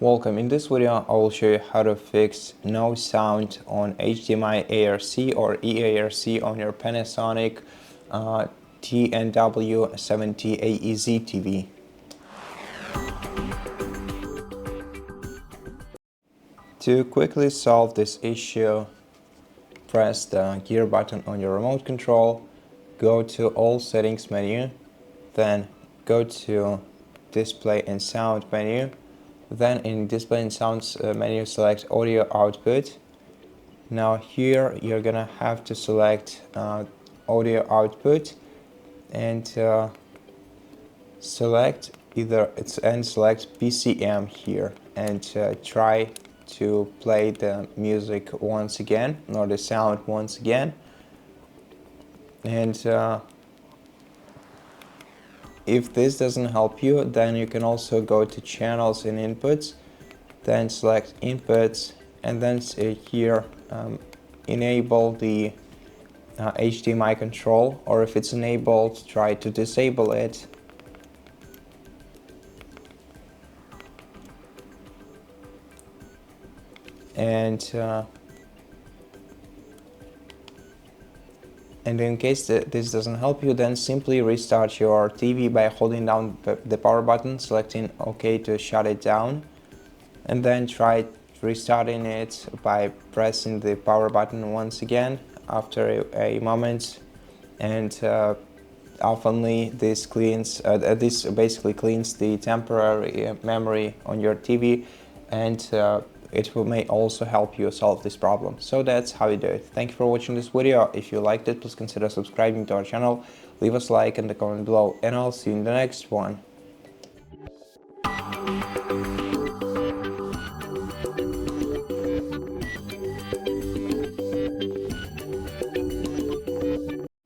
Welcome. In this video I will show you how to fix no sound on HDMI eARC or eARC on your Panasonic TN-43W70AEZ TV. To quickly solve this issue, press the gear button on your remote control, go to All Settings menu, then go to Display and Sound menu. Then in Display and Sounds menu, select Audio Output. Now here you're gonna have to select Audio Output and select select PCM here and try to play the music once again, or the sound once again. And if this doesn't help you, then you can also go to Channels and Inputs, then select Inputs, and then here enable the HDMI Control, or if it's enabled, try to disable it. And in case this doesn't help you, then simply restart your TV by holding down the power button, selecting OK to shut it down, and then try restarting it by pressing the power button once again after a moment. And oftenly this basically cleans the temporary memory on your TV, and it may also help you solve this problem. So that's how you do it. Thank you for watching this video. If you liked it, please consider subscribing to our channel, leave us a like and a comment below, and I'll see you in the next one.